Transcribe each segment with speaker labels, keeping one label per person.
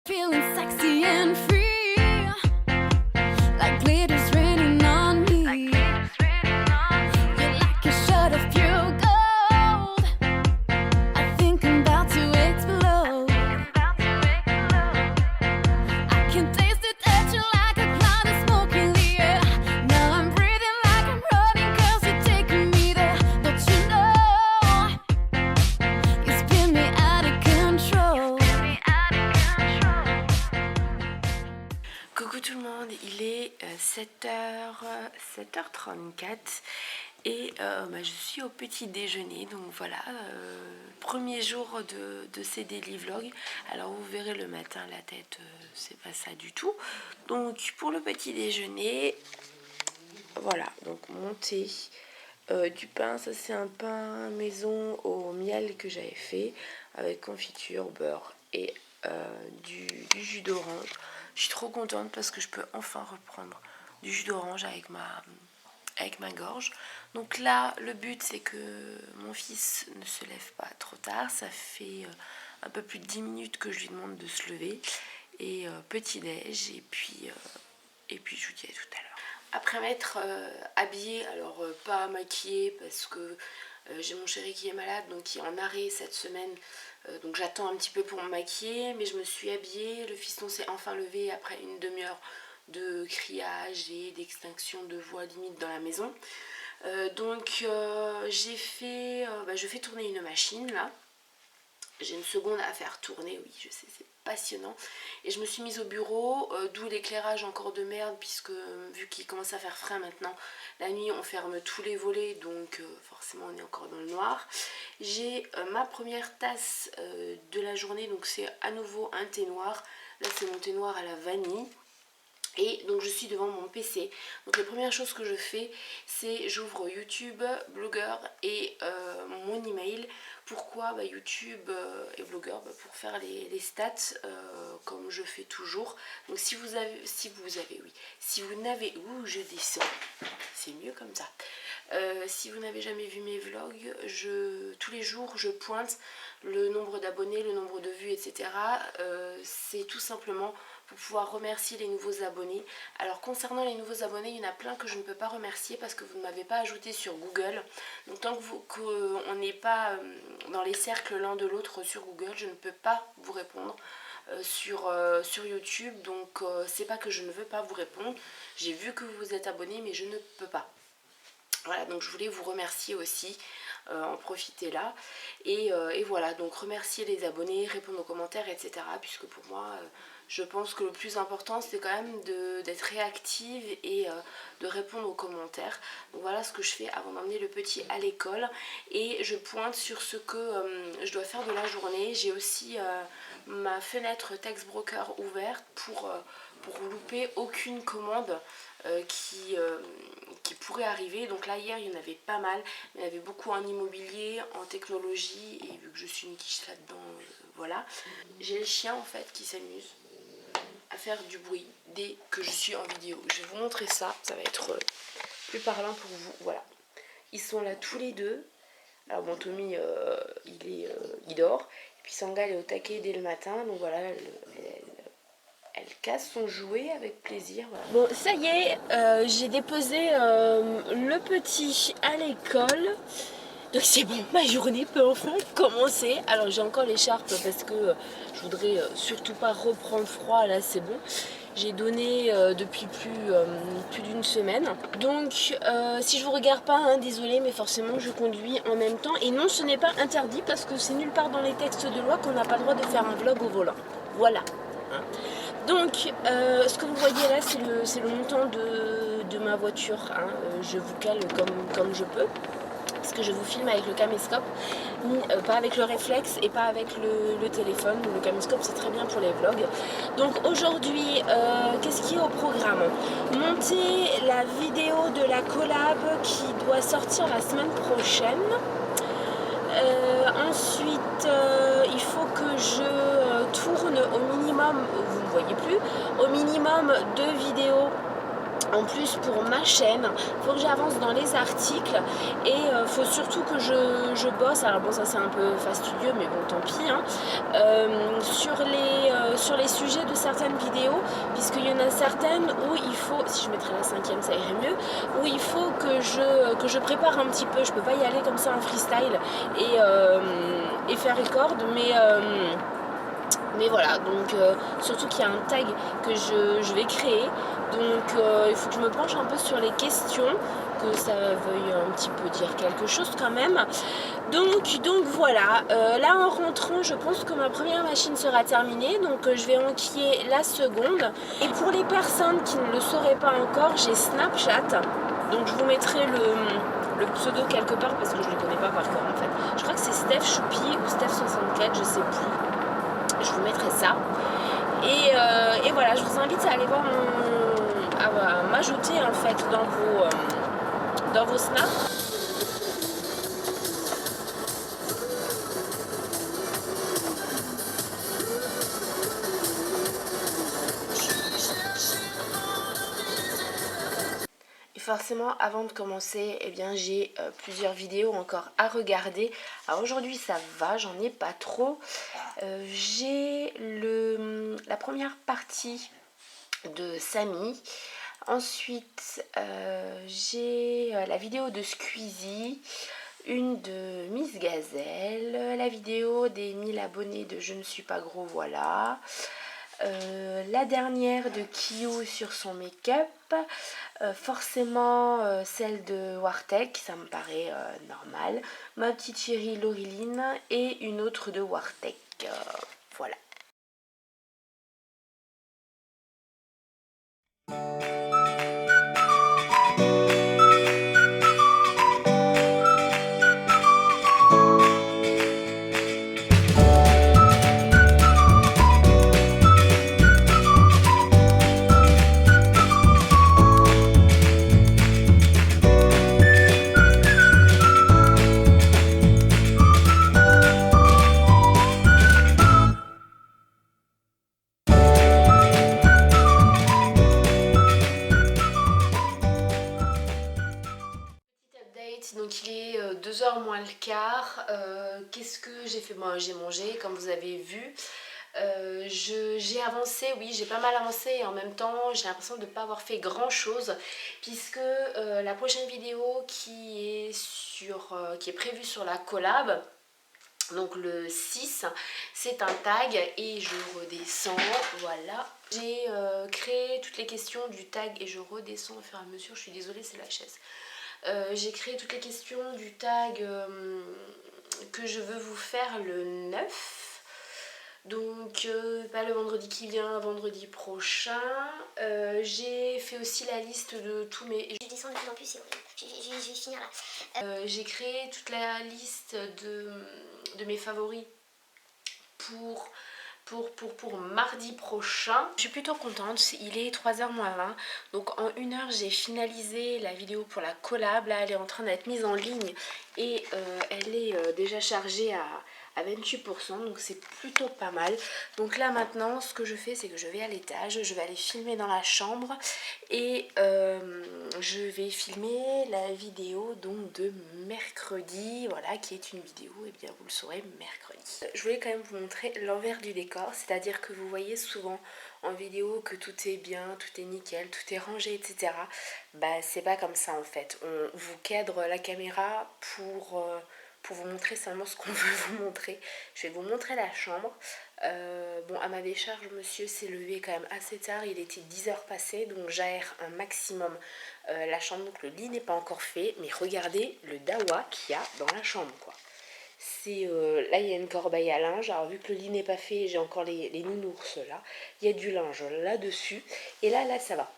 Speaker 1: Feeling sexy and free, like glitters raining on me. You're like a shot of pure gold. I think I'm about to explode. I can taste it at you like a cloud of smoke in the air. Now I'm breathing like I'm running 'cause you're taking me there. Don't you know? You spin me out of control.
Speaker 2: Coucou tout le monde, il est 7h34 et je suis au petit déjeuner, donc voilà, premier jour de ces daily vlogs. Alors vous verrez le matin la tête, c'est pas ça du tout. Donc pour le petit déjeuner, voilà, donc mon thé, du pain, ça c'est un pain maison au miel que j'avais fait avec confiture, beurre et du jus d'orange. Je suis trop contente parce que je peux enfin reprendre du jus d'orange avec ma gorge. Donc là, le but c'est que mon fils ne se lève pas trop tard. Ça fait un peu plus de 10 minutes que je lui demande de se lever. Et petit déj, et puis je vous dis à tout à l'heure. Après m'être habillée, alors pas maquillée parce que j'ai mon chéri qui est malade, donc qui est en arrêt cette semaine. Donc j'attends un petit peu pour me maquiller, mais je me suis habillée. Le fiston s'est enfin levé après une demi-heure de criage et d'extinction de voix limite dans la maison. Je fais tourner une machine là. J'ai une seconde à faire tourner, oui je sais, c'est passionnant. Et je me suis mise au bureau, d'où l'éclairage encore de merde, puisque vu qu'il commence à faire frais maintenant, la nuit on ferme tous les volets, donc forcément on est encore dans le noir. J'ai ma première tasse de la journée, donc c'est à nouveau un thé noir. Là c'est mon thé noir à la vanille. Et donc je suis devant mon PC. Donc la première chose que je fais, c'est j'ouvre YouTube, Blogger et mon email. Pourquoi YouTube et Blogger? Pour faire les stats comme je fais toujours. Donc si vous n'avez, je descends, c'est mieux comme ça. Si vous n'avez jamais vu mes vlogs, tous les jours je pointe le nombre d'abonnés, le nombre de vues, etc. C'est tout simplement pour pouvoir remercier les nouveaux abonnés. Alors concernant les nouveaux abonnés, il y en a plein que je ne peux pas remercier parce que vous ne m'avez pas ajouté sur Google. Donc tant qu'on n'est pas dans les cercles l'un de l'autre sur Google, je ne peux pas vous répondre sur YouTube. Donc c'est pas que je ne veux pas vous répondre. J'ai vu que vous êtes abonné, mais je ne peux pas. Voilà, donc je voulais vous remercier aussi, en profiter là. Et voilà, donc remercier les abonnés, répondre aux commentaires, etc. Puisque pour moi, je pense que le plus important, c'est quand même d'être réactive et de répondre aux commentaires. Donc voilà ce que je fais avant d'emmener le petit à l'école. Et je pointe sur ce que je dois faire de la journée. J'ai aussi ma fenêtre Text Broker ouverte pour louper aucune commande qui pourrait arriver. Donc là hier il y en avait pas mal, mais il y avait beaucoup en immobilier, en technologie, et vu que je suis une quiche là-dedans, voilà. J'ai le chien en fait qui s'amuse à faire du bruit dès que je suis en vidéo. Je vais vous montrer ça, ça va être plus parlant pour vous. Voilà, ils sont là tous les deux. Alors bon, Tommy il dort, et puis Sanga elle est au taquet dès le matin, donc voilà, elle casse son jouet avec plaisir. Voilà. Bon, ça y est, j'ai déposé le petit à l'école. Donc c'est bon, ma journée peut enfin commencer. Alors j'ai encore l'écharpe parce que je voudrais surtout pas reprendre froid. Là c'est bon. J'ai donné depuis plus d'une semaine. Donc si je vous regarde pas, hein, désolé, mais forcément je conduis en même temps. Et non, ce n'est pas interdit parce que c'est nulle part dans les textes de loi qu'on n'a pas le droit de faire un vlog au volant. Voilà. Hein. Donc ce que vous voyez là, c'est le montant de ma voiture. Hein. Je vous cale comme je peux. Parce que je vous filme avec le caméscope, pas avec le réflexe et pas avec le téléphone. Le caméscope c'est très bien pour les vlogs. Donc aujourd'hui, qu'est-ce qui est au programme? Monter la vidéo de la collab qui doit sortir la semaine prochaine. Ensuite, il faut que je tourne au minimum, vous ne voyez plus, au minimum 2 vidéos En plus pour ma chaîne, il faut que j'avance dans les articles et faut surtout que je bosse, alors bon ça c'est un peu fastidieux mais bon tant pis, hein, sur les sujets de certaines vidéos, puisqu'il y en a certaines où il faut, si je mettrais la 5e ça irait mieux, où il faut que je prépare un petit peu, je peux pas y aller comme ça en freestyle et faire record, mais voilà, donc surtout qu'il y a un tag que je vais créer, donc il faut que je me penche un peu sur les questions, que ça veuille un petit peu dire quelque chose quand même. Donc voilà, là en rentrant je pense que ma première machine sera terminée, donc je vais enquiller la seconde. Et pour les personnes qui ne le sauraient pas encore, j'ai Snapchat, donc je vous mettrai le pseudo quelque part parce que je ne le connais pas par cœur en fait. Je crois que c'est Steph Choupi ou Steph64, je sais plus. Je vous mettrai ça. Et voilà, je vous invite à aller voir à m'ajouter en fait dans vos snaps. Et forcément, avant de commencer, eh bien, j'ai plusieurs vidéos encore à regarder. Alors aujourd'hui, ça va, j'en ai pas trop. J'ai la première partie de Samy. Ensuite, j'ai la vidéo de Squeezie, une de Miss Gazelle, la vidéo des 1000 abonnés de Je ne suis pas gros, voilà. La dernière de Kiyu sur son make-up, forcément celle de Wartek, ça me paraît normal, ma petite chérie Laureline et une autre de Wartek, voilà. Donc il est 2h moins le quart. Qu'est-ce que j'ai fait? Moi j'ai mangé comme vous avez vu. J'ai avancé, oui j'ai pas mal avancé et en même temps j'ai l'impression de ne pas avoir fait grand chose, puisque la prochaine vidéo qui est prévue sur la collab, donc le 6, c'est un tag et je redescends, voilà. J'ai créé toutes les questions du tag et je redescends au fur et à mesure, je suis désolée c'est la chaise. J'ai créé toutes les questions du tag que je veux vous faire le 9. Donc pas le vendredi qui vient, vendredi prochain. J'ai fait aussi la liste de tous mes...
Speaker 3: Je descends de plus en plus, c'est horrible. Je vais finir là.
Speaker 2: J'ai créé toute la liste de mes favoris pour mardi prochain. Je suis plutôt contente, il est 3h moins 20, donc en 1 heure j'ai finalisé la vidéo pour la collab. Là elle est en train d'être mise en ligne et elle est déjà chargée à 28%, donc c'est plutôt pas mal. Donc là maintenant ce que je fais, c'est que je vais à l'étage, je vais aller filmer dans la chambre et je vais filmer la vidéo donc de mercredi, voilà, qui est une vidéo, et bien vous le saurez mercredi. Je voulais quand même vous montrer l'envers du décor, c'est-à-dire que vous voyez souvent en vidéo que tout est bien, tout est nickel, tout est rangé, etc. Bah c'est pas comme ça en fait, on vous cadre la caméra pour vous montrer seulement ce qu'on veut vous montrer. Je vais vous montrer la chambre. Bon, à ma décharge, monsieur s'est levé quand même assez tard, il était 10h passées, donc j'aère un maximum la chambre, donc le lit n'est pas encore fait, mais regardez le dawa qu'il y a dans la chambre, quoi. C'est là il y a une corbeille à linge, alors vu que le lit n'est pas fait, j'ai encore les nounours là, il y a du linge là dessus, et là ça va.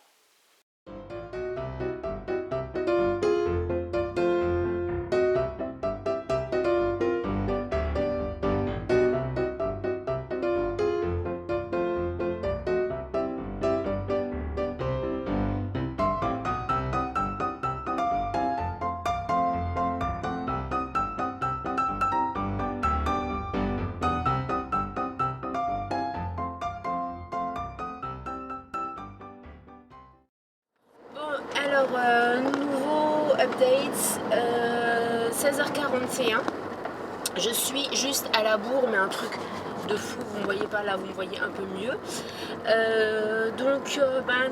Speaker 2: Alors, nouveau update, 16h41. Je suis juste à la bourre, mais un truc de fou, vous me voyez pas là, vous me voyez un peu mieux.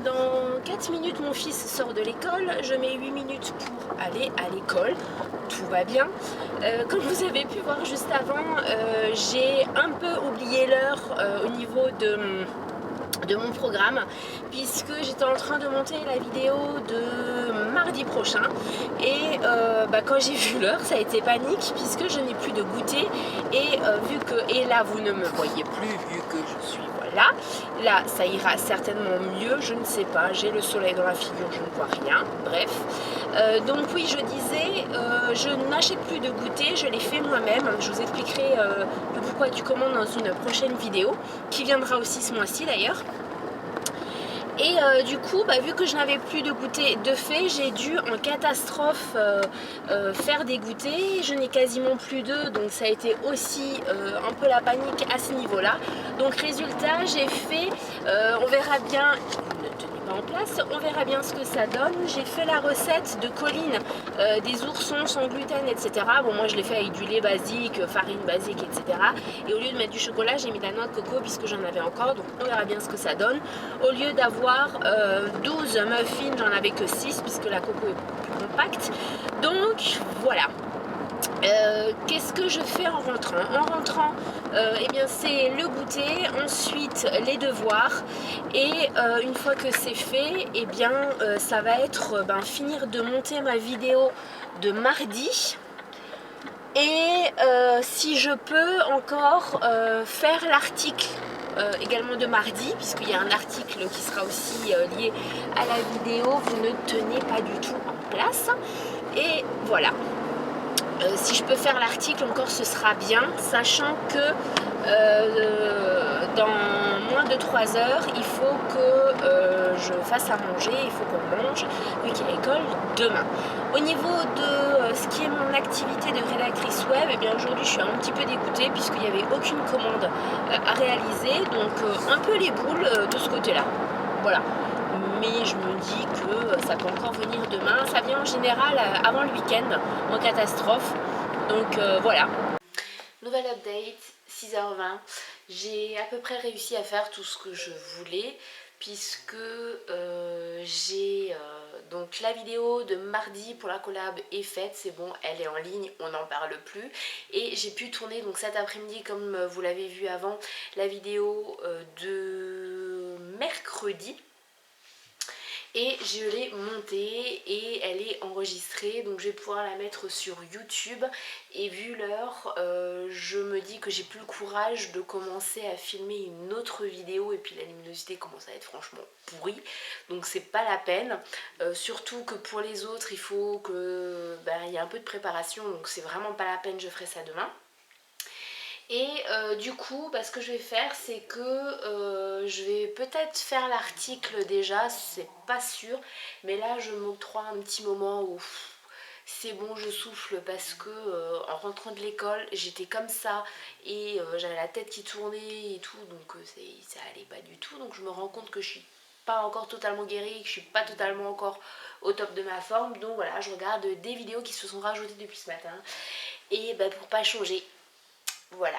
Speaker 2: Dans 4 minutes mon fils sort de l'école, je mets 8 minutes pour aller à l'école, tout va bien. Comme vous avez pu voir juste avant, j'ai un peu oublié l'heure au niveau de mon programme, puisque j'étais en train de monter la vidéo de mardi prochain et quand j'ai vu l'heure ça a été panique, puisque je n'ai plus de goûter et là vous ne me voyez plus vu que je suis là ça ira certainement mieux, je ne sais pas, j'ai le soleil dans la figure, je ne vois rien, bref. Donc oui, je disais, je n'achète plus de goûter, je l'ai fait moi-même, je vous expliquerai le pourquoi du comment dans une prochaine vidéo qui viendra aussi ce mois-ci d'ailleurs. Et du coup, vu que je n'avais plus de goûter de fait, j'ai dû en catastrophe faire des goûters. Je n'ai quasiment plus d'œufs, donc ça a été aussi un peu la panique à ce niveau-là. Donc résultat, j'ai fait, on verra bien, ne tenez pas en place, on verra bien ce que ça donne. J'ai fait la recette de Colline, des oursons sans gluten, etc. Bon, moi je l'ai fait avec du lait basique, farine basique, etc. Et au lieu de mettre du chocolat, j'ai mis de la noix de coco puisque j'en avais encore, donc on verra bien ce que ça donne. Au lieu d'avoir 12 muffins, j'en avais que 6 puisque la coco est plus compacte. Donc voilà. Qu'est-ce que je fais en rentrant? En rentrant, eh bien c'est le goûter, ensuite les devoirs, et une fois que c'est fait, eh bien ça va être finir de monter ma vidéo de mardi. Et si je peux encore faire l'article également de mardi, puisqu'il y a un article qui sera aussi lié à la vidéo, vous ne tenez pas du tout en place. Et voilà. Si je peux faire l'article encore, ce sera bien, sachant que dans moins de 3 heures, il faut que je fasse à manger, il faut qu'on mange, vu qu'il y a l'école demain. Au niveau de ce qui est mon activité de rédactrice web, eh bien aujourd'hui je suis un petit peu dégoûtée puisqu'il n'y avait aucune commande à réaliser, donc un peu les boules de ce côté-là. Voilà. Mais je me dis que ça peut encore venir demain. Ça vient en général avant le week-end, en catastrophe. Donc voilà. Nouvelle update, 6h20. J'ai à peu près réussi à faire tout ce que je voulais, puisque j'ai donc la vidéo de mardi pour la collab est faite, c'est bon, elle est en ligne, on n'en parle plus. Et j'ai pu tourner donc cet après-midi, comme vous l'avez vu avant, la vidéo de mercredi. Et je l'ai montée et elle est enregistrée, donc je vais pouvoir la mettre sur YouTube. Et vu l'heure, je me dis que j'ai plus le courage de commencer à filmer une autre vidéo, et puis la luminosité commence à être franchement pourrie, donc c'est pas la peine. Surtout que pour les autres il faut que il y ait un peu de préparation, donc c'est vraiment pas la peine, je ferai ça demain. Et du coup, ce que je vais faire, c'est que je vais peut-être faire l'article déjà, c'est pas sûr, mais là je m'octroie un petit moment où c'est bon, je souffle, parce que en rentrant de l'école j'étais comme ça et j'avais la tête qui tournait et tout, donc ça allait pas du tout. Donc je me rends compte que je suis pas encore totalement guérie, que je suis pas totalement encore au top de ma forme. Donc voilà, je regarde des vidéos qui se sont rajoutées depuis ce matin, et pour pas changer, voilà,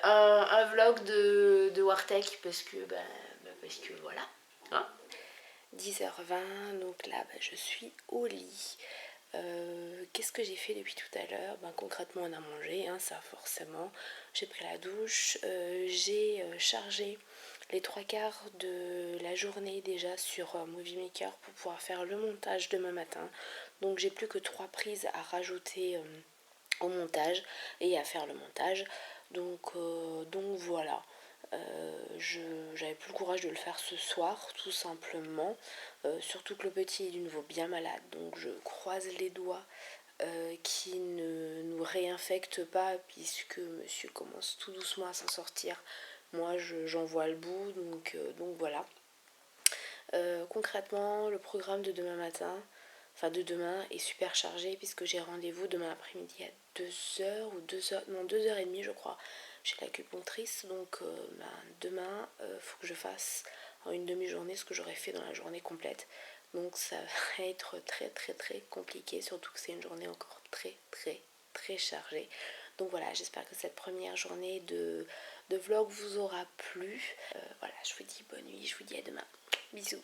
Speaker 2: un vlog de Wartech, parce que voilà, hein. 10h20, donc là je suis au lit. Qu'est-ce que j'ai fait depuis tout à l'heure? Concrètement on a mangé, hein, ça forcément. J'ai pris la douche, j'ai chargé les 3/4 de la journée déjà sur Movie Maker pour pouvoir faire le montage demain matin. Donc j'ai plus que 3 prises à rajouter au montage et à faire le montage, donc voilà. J'avais plus le courage de le faire ce soir, tout simplement, surtout que le petit est de nouveau bien malade, donc je croise les doigts qu'il ne nous réinfecte pas, puisque monsieur commence tout doucement à s'en sortir. Moi j'en vois le bout, donc voilà. Concrètement, le programme de demain matin, de demain, est super chargé, puisque j'ai rendez-vous demain après-midi à 2h ou 2h, non 2h30 je crois, chez l'acupunctrice. Donc demain, faut que je fasse en une demi-journée ce que j'aurais fait dans la journée complète. Donc ça va être très compliqué, surtout que c'est une journée encore très chargée. Donc voilà, j'espère que cette première journée de vlog vous aura plu. Voilà, je vous dis bonne nuit, je vous dis à demain. Bisous.